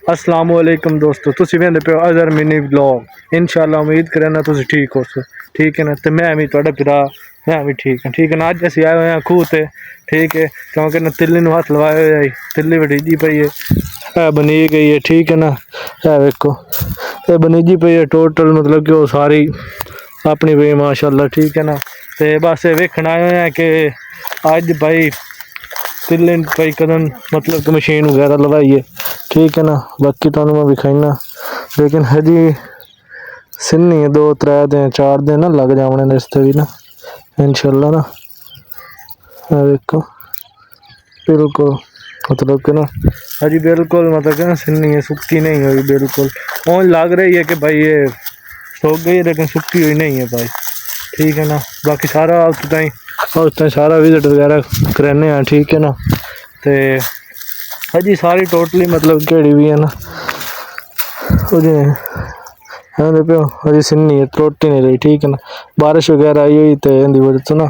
अस्सलाम वालेकुम दोस्तों, तुसी वेंदे पे अज़हर मिनी व्लॉग। इंशाअल्लाह उम्मीद करना तुसी ठीक हो, ठीक है ना। तो मैं भी तुहाडा भरा, मैं भी ठीक है ना। अज असीं आए हुए हैं खूह ते, ठीक है, क्योंकि ना तिल्ली नूं हथ लवाए हुए तिल्ली वडीजी पई है, बनी गई है, ठीक है ना। है वेखो ये बनीजी पई है टोटल, मतलब कि वो सारी अपनी पई माशाअल्लाह, ठीक है ना। तो बस ये वेखण आए हुए हैं कि अज भाई तिल्ले भाई कदम मतलब कि मशीन वगैरह लवाई है, ठीक है ना। बाकी तुहानू मैं विखाईना, लेकिन हजी सिन्नी है 2-3 दिन 4 दिन ना लग जाने ने इसते भी ना, इंशाअल्लाह ना। देखो बिल्कुल मतलब कि ना हजी बिल्कुल मतलब कि ना सिन्नी है, सुक्की नहीं हुई बिल्कुल। और लग रही है कि भाई ये सूख गई है लेकिन सुक्की हुई नहीं है भाई, ठीक है ना। बाकी सारा उस सारा विजिट वगैरह कराने हैं, ठीक है ना। तो हजी सारी टोटली मतलब केड़ी भी है ना पे हजी सिन्नी है, त्रोटी नहीं रही, ठीक है ना। बारिश वगैरह आई हुई तो इनकी वजह से ना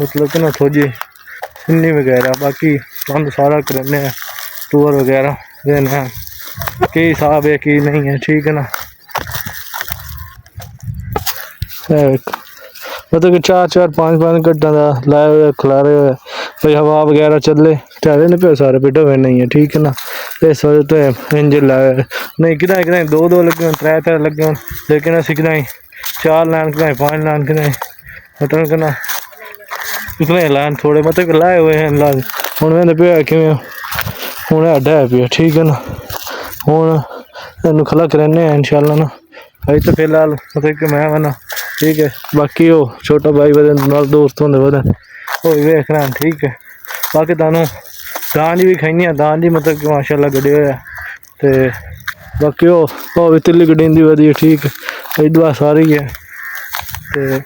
मतलब कि ना थोड़ी सिन्नी वगैरह। बाकी तुम सारा कराने हैं, टूर वगैरह देने हैं कि हिसाब है कि नहीं है, ठीक है ना। मतलब कि 4-4 5-5 घंटा का लाए हुए खिलारे हुए भाई, हवा वगैरह चले चाहे नहीं पे सारे पिट हुए नहीं है, ठीक है ना। इस वजह तो इंजन लाए नहीं कि 2-2 लगे 3-3 लगे, लेकिन असी कि 4 लैन कि 5 लैन कि मतलब कि ना इतने लैन थोड़े मतलब कि लाए हुए हैं लाए। हूँ मैंने पे कि हूँ अड्डा है पे, ठीक है ना। हूँ इन खला कराने हैं इंशाअल्लाह ना। भाई तो फिलहाल मतलब कि मैं वना, ठीक है। बाकी वो छोटा भाई बदन नाल दोस्त होंगे बदन वो भी वेख रहे हैं, ठीक है। बाकी तुहानू दांद भी खाई है, दांद ही मतलब कि माशाअल्लाह गड्ढे हुए। तो बाकी वो भी तिल्ली गड्ढी वधिया, ठीक है। दुआ सारी है तो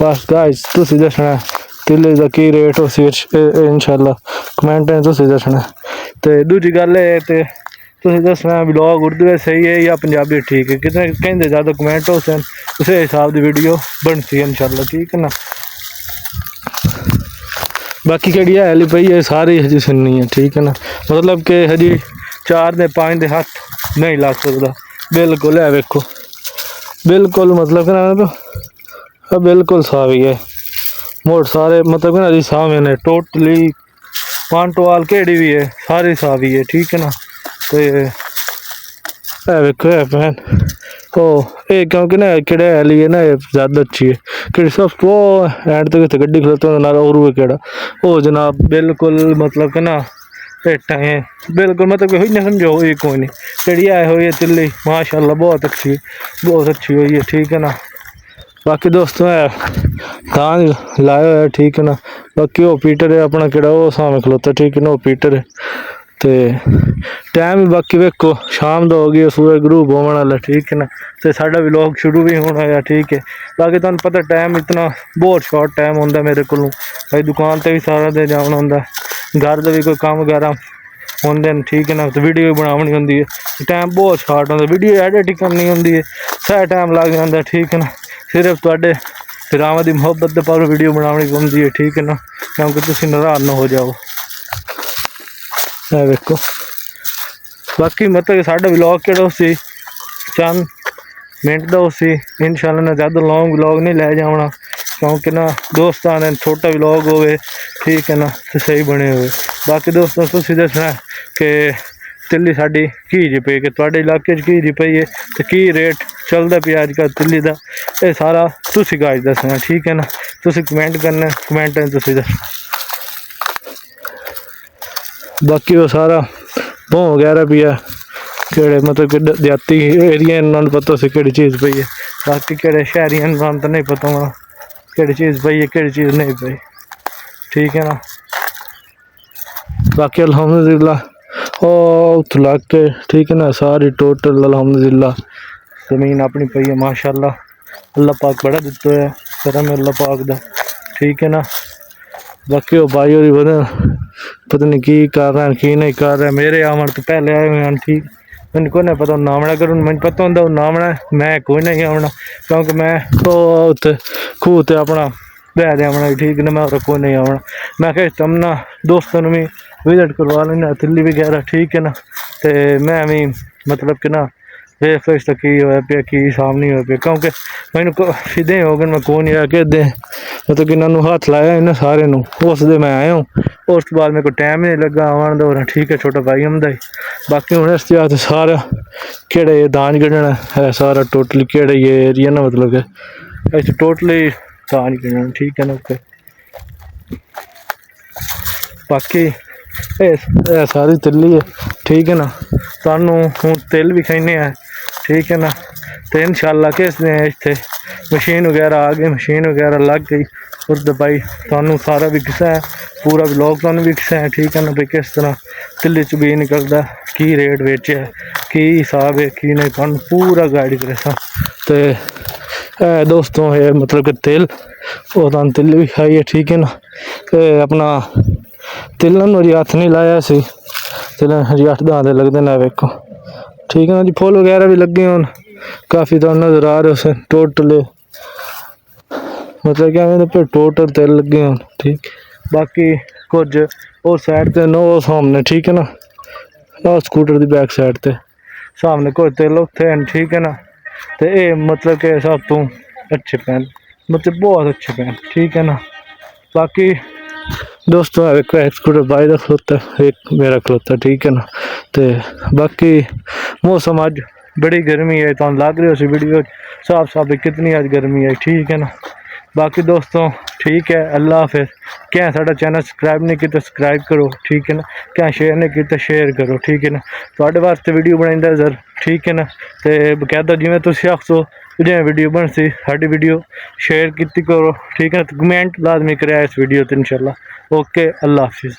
बस गाइस तुसी दसना तिल्ले का की रेट हो सी इंशाअल्लाह कमेंट में तुसी दसना। तो दूजी गल है तो तुसी दसना व्लॉग उर्दू है सही है या पंजाबी ठीक है, कितने कहते ज़्यादा कमेंट हो सन उस हिसाब की वीडियो बनती है इंशाअल्लाह, ठीक है ना। बाकी कड़ी है पई है सारी हजी सुननी है, ठीक है ना। मतलब कि हजी 4-5 दे हथ नहीं लग सकता बिल्कुल है, वेखो बिल्कुल मतलब कि ना बिल्कुल सावी है मोट सारे मतलब कि ना हजी सावे ने टोटली पांटवाल केड़ी भी है सारी सावी है, ठीक है ना। तो वेखो है भैन ओ ये क्योंकि ना केड़ा है है ना ज़्यादा अच्छी है कि सब वो एंड तक गड्डी खलोते ना और केड़ा ओ जनाब बिल्कुल मतलब कि ना पेटा है बिल्कुल मतलब कि हुई ना समझो हुई कोई नहीं चिड़िया है हुई है तिल्ली माशाअल्लाह बहुत अच्छी हुई है, ठीक है ना। बाकी दोस्तों है दांद लाए हुआ है, ठीक है ना। बाकी वो पीटर है अपना केड़ा वो सामने खलोता, ठीक है ना, वो पीटर है। तो टाइम बाकी वेखो शाम का हो गया, सूरज ग्रूप होने वाला, ठीक है ना। तो साडा व्लॉग शुरू भी होना है, ठीक है। बाकी तुहानू पता टाइम इतना बहुत शॉर्ट टाइम होंदा मेरे को भाई, दुकान पर भी सारा दिन जाना होंदा, घर का भी कोई काम वगैरह होंगे, ठीक है ना। तो वीडियो भी बनानी होंगी है, टाइम बहुत शॉर्ट होंदा, वीडियो एडिट करनी होंगी है, सारा टाइम लग जाता, ठीक है ना। सिर्फ तुहाडे भरावां दी मुहब्बत दे पर वीडियो बनानी पौंदी है, ठीक है ना, क्योंकि तुसीं नाराज़ ना हो जाओ। वेखो बाकी मतलब कि साडा व्लॉग केड़ा उसी चंद मिनट का उसी इंशाअल्लाह ना ज़्यादा लॉन्ग व्लॉग नहीं लै जाना, क्योंकि ना दोस्तां ने छोटा व्लॉग होवे, ठीक है ना, तो सही बने हुए। बाकी दोस्तों तुसीं दसना कि तिल्ली साडी की जी पई कि तुहाडे इलाके च की जी पई है तो की रेट चलदा पिया अजकल तिल्ली का, ये सारा तुसीं गाइस दसना, ठीक है ना। तुसीं कमेंट करना, कमेंट में तुसीं दसना। बाकी वो सारा भों वगैरह भी है केड़े मतलब कि देहाती एरिया इन्होंने पता से केड़ी चीज़ पई है, बाकी केड़े शहरियां तो नहीं पता होना केड़ी चीज़ पई है केड़ी चीज़ नहीं पई, ठीक है ना। बाकी अल्हम्दुलिल्लाह ओ उत लग के, ठीक है ना, सारी टोटल अल्हम्दुलिल्लाह ज़मीन अपनी पई है माशाअल्लाह, अल्लाह पाक बड़ा दिता है करम है अल्लाह पाक दा, ठीक है ना। बाकी वो भाई होरी पता नहीं की कर रहे हैं की नहीं कर रहे, मेरे आवन तो पहले आए हुए हैं, ठीक मैंने कोई नहीं पता नामना अगर मैंने पता होंगे नामना मैं कोई नहीं आवना, क्योंकि मैं तो उत्ते खूह ते अपना बह दे आना ठीक है ना, मैं और कोई नहीं आना। मैं कहा तुम ना दोस्तों भी विजिट करवा लेना तिल्ली वगैरह ठीक है ना, तो मैं भी मतलब कि ना देख तो इसका की होया पे की सामने हो पे, क्योंकि मैंने सीधे हो गए मैं कौन या के दे मतलब कि इन्होंने हाथ लाया इन्हें सारे नू, उस दे मैं आया हूँ। उस तो बाद मेरे को टाइम नहीं लगा आवन दा, ठीक है छोटा भाई हमदा ही। बाकी हूँ इस तो सारा केड़े दान कढ़ना है सारा टोटली केड़े ये एरिया ना, मतलब कि इस टोटली दान कढ़ना ठीक है ना। ओके बाकी सारी तिल्ली है ठीक है ना, सानू हूँ तिल भी खाने हैं ठीक है ना। तो इंशाल्लाह किस ने इतने मशीन वगैरह आ गई, मशीन वगैरह लग गई उस भाई थानू सारा भी किसा है, पूरा ब्लॉग थानू भी किसा है ठीक है ना, भाई किस तरह तिल्ली च भी निकलता की रेट बेचे है की हिसाब है की नहीं, थानू पूरा गाइड करे सा। तो दोस्तों ये मतलब कि तिल वो थानू तिल भी खाई है ठीक है ना। तो अपना तिलन हरी हथ नहीं लाया सी, तिलन हरी 8-10 दिन लगते ना वेखो ठीक है ना जी। फुल वगैरह भी लगे हूँ काफ़ी तो नज़र आ रहे उसे टोटल मतलब क्या फिर टोटल तिल लगे हूँ ठीक। बाकी कुछ और साइड ते नो सामने ठीक है ना, स्कूटर की बैक साइड ते सामने कुछ तिल उत्थे ठीक है ना। तो ये मतलब कि सब तो अच्छे पैन मतलब बहुत अच्छे पैन ठीक है ना। बाकी दोस्तों एक स्कूटर बाई का खलोता एक मेरा खलोता ठीक है ना। तो बाकी मौसम अज बड़ी गर्मी है, तो लग रही हो वीडियो साफ साफ कितनी अज गर्मी है ठीक है ना। बाकी दोस्तों ठीक है अल्लाह हाफिज़। क्या साडा चैनल सब्सक्राइब नहीं किया सब्सक्राइब करो ठीक है ना, क्या शेयर नहीं किया शेयर करो ठीक है ना। तुहाडे वास्ते वीडियो बनाइंदा सर ठीक है ना। तो बकायदा जिवें तुसीं आखो जिवें वीडियो बनसी साडी वीडियो शेयर की करो ठीक है ना, तो कमेंट लाजमी करें इस वीडियो तो इंशाल्लाह। ओके अल्लाह हाफिज़।